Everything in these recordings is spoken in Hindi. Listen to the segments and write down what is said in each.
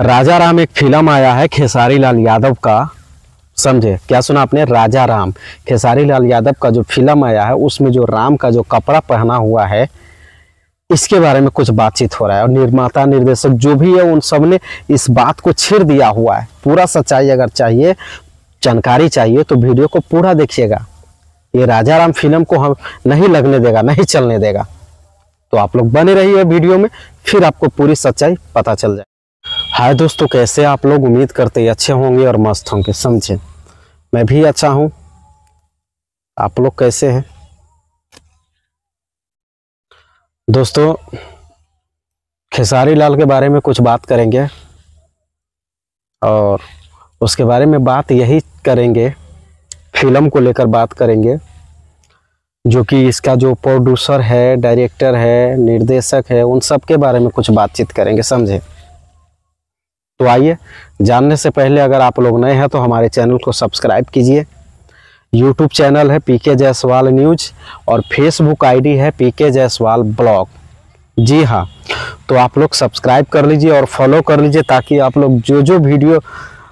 राजा राम एक फिल्म आया है खेसारी लाल यादव का। समझे क्या सुना आपने? राजा राम खेसारी लाल यादव का जो फिल्म आया है उसमें जो राम का जो कपड़ा पहना हुआ है इसके बारे में कुछ बातचीत हो रहा है और निर्माता निर्देशक जो भी है उन सब ने इस बात को छेड़ दिया हुआ है। पूरा सच्चाई अगर चाहिए, जानकारी चाहिए तो वीडियो को पूरा देखिएगा। ये राजा राम फिल्म को हम नहीं लगने देगा, नहीं चलने देगा। तो आप लोग बने रहिए वीडियो में, फिर आपको पूरी सच्चाई पता चल जाए। हाय दोस्तों, कैसे आप लोग? उम्मीद करते अच्छे होंगे और मस्त होंगे। समझे, मैं भी अच्छा हूं। आप लोग कैसे हैं दोस्तों? खेसारी लाल के बारे में कुछ बात करेंगे और उसके बारे में बात यही करेंगे, फिल्म को लेकर बात करेंगे, जो कि इसका जो प्रोड्यूसर है, डायरेक्टर है, निर्देशक है, उन सब के बारे में कुछ बातचीत करेंगे। समझे? तो आइए, जानने से पहले अगर आप लोग नए हैं तो हमारे चैनल को सब्सक्राइब कीजिए। यूट्यूब चैनल है पीके जायसवाल न्यूज और फेसबुक आईडी है पीके जायसवाल ब्लॉग। जी हाँ, तो आप लोग सब्सक्राइब कर लीजिए और फॉलो कर लीजिए ताकि आप लोग जो जो वीडियो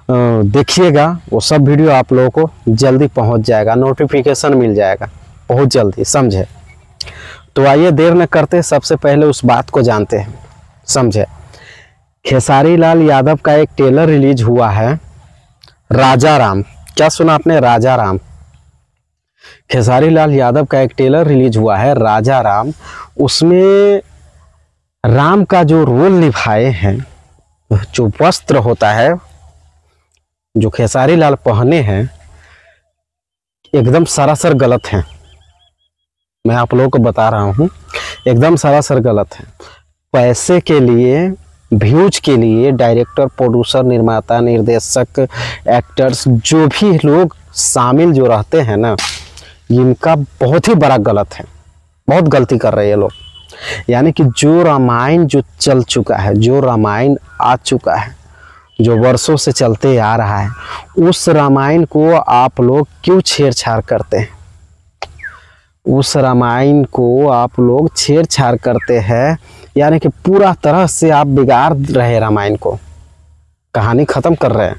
देखिएगा वो सब वीडियो आप लोगों को जल्दी पहुंच जाएगा, नोटिफिकेशन मिल जाएगा बहुत जल्दी। समझे? तो आइए, देर न करते सबसे पहले उस बात को जानते हैं। समझे? खेसारी लाल यादव का एक ट्रेलर रिलीज हुआ है, राजा राम। क्या सुना आपने? राजा राम। खेसारी लाल यादव का एक ट्रेलर रिलीज हुआ है, राजा राम। उसमें राम का जो रोल निभाए हैं, जो वस्त्र होता है जो खेसारी लाल पहने हैं, एकदम सरासर गलत है। मैं आप लोगों को बता रहा हूं, एकदम सरासर गलत है। पैसे के लिए, व्यूज के लिए डायरेक्टर, प्रोड्यूसर, निर्माता, निर्देशक, एक्टर्स, जो भी लोग शामिल जो रहते हैं ना, इनका बहुत ही बड़ा गलत है। बहुत गलती कर रहे हैं ये लोग। यानी कि जो रामायण जो चल चुका है, जो रामायण आ चुका है, जो वर्षों से चलते आ रहा है, उस रामायण को आप लोग क्यों छेड़छाड़ करते हैं? उस रामायण को आप लोग छेड़छाड़ करते हैं, यानी कि पूरा तरह से आप बिगाड़ रहे रामायण को, कहानी खत्म कर रहे हैं।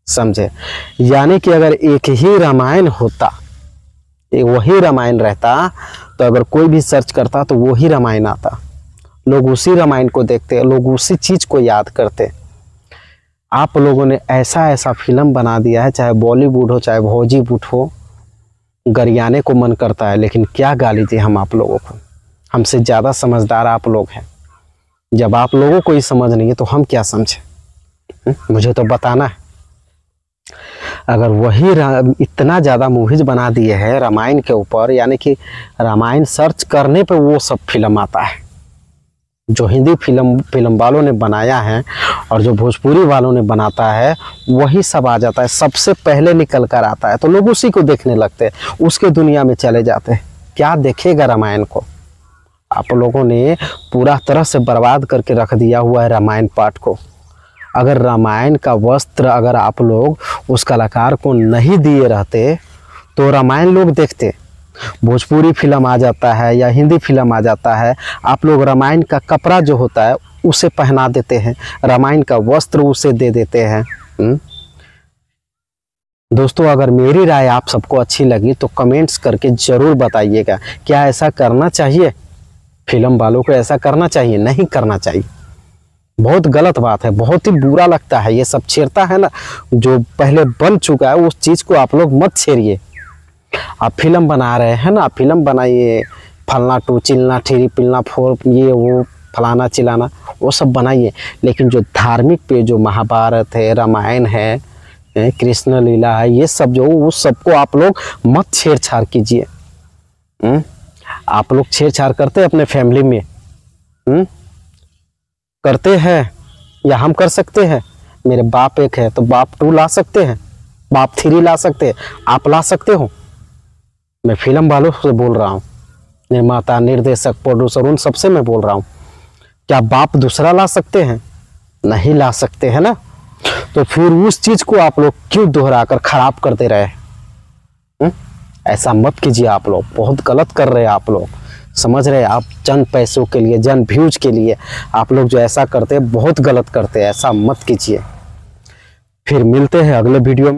समझे? यानी कि अगर एक ही रामायण होता, वही रामायण रहता, तो अगर कोई भी सर्च करता तो वही रामायण आता, लोग उसी रामायण को देखते, लोग उसी चीज को याद करते। आप लोगों ने ऐसा ऐसा फिल्म बना दिया है, चाहे बॉलीवुड हो चाहे हॉलीवुड हो, गरियाने को मन करता है। लेकिन क्या गाली दी हम आप लोगों को? हमसे ज़्यादा समझदार आप लोग हैं। जब आप लोगों को ही समझ नहीं है तो हम क्या समझे? मुझे तो बताना है। अगर वही इतना ज़्यादा मूवीज बना दिए हैं रामायण के ऊपर, यानी कि रामायण सर्च करने पे वो सब फिल्म आता है, जो हिंदी फिल्म वालों ने बनाया है और जो भोजपुरी वालों ने बनाता है, वही सब आ जाता है, सबसे पहले निकल कर आता है। तो लोग उसी को देखने लगते हैं, उसके दुनिया में चले जाते हैं। क्या देखेगा रामायण को? आप लोगों ने पूरा तरह से बर्बाद करके रख दिया हुआ है रामायण पाठ को। अगर रामायण का वस्त्र अगर आप लोग उस कलाकार को नहीं दिए रहते तो रामायण लोग देखते। भोजपुरी फिल्म आ जाता है या हिंदी फिल्म आ जाता है, आप लोग रामायण का कपड़ा जो होता है उसे पहना देते हैं, रामायण का वस्त्र उसे दे देते हैं। दोस्तों, अगर मेरी राय आप सबको अच्छी लगी तो कमेंट्स करके ज़रूर बताइएगा। क्या ऐसा करना चाहिए? फिल्म वालों को ऐसा करना चाहिए? नहीं करना चाहिए। बहुत गलत बात है, बहुत ही बुरा लगता है। ये सब छेड़ता है ना, जो पहले बन चुका है उस चीज़ को आप लोग मत छेड़िए। आप फिल्म बना रहे हैं ना, फिल्म बनाइए, फलना टू चिलना थ्री पिलना फोर, ये वो फलाना चिलाना, वो सब बनाइए। लेकिन जो धार्मिक पे जो महाभारत है, रामायण है, कृष्ण लीला है, ये सब जो, उस सबको आप लोग मत छेड़छाड़ कीजिए। आप लोग छेड़छाड़ करते हैं अपने फैमिली में? करते हैं या हम कर सकते हैं? मेरे बाप एक है तो बाप टू ला सकते हैं, बाप थ्री ला सकते हैं, आप ला सकते हो? मैं फिल्म वालों से बोल रहा हूँ, निर्माता, निर्देशक, प्रोड्यूसर, उन सबसे मैं बोल रहा हूँ। क्या बाप दूसरा ला सकते हैं? नहीं ला सकते हैं ना। तो फिर उस चीज को आप लोग क्यों दोहराकर खराब करते रहे? ऐसा मत कीजिए आप लोग, बहुत गलत कर रहे हैं आप लोग। समझ रहे हैं आप? जन पैसों के लिए, जन व्यूज के लिए आप लोग जो ऐसा करते हैं बहुत गलत करते हैं, ऐसा मत कीजिए। फिर मिलते हैं अगले वीडियो में।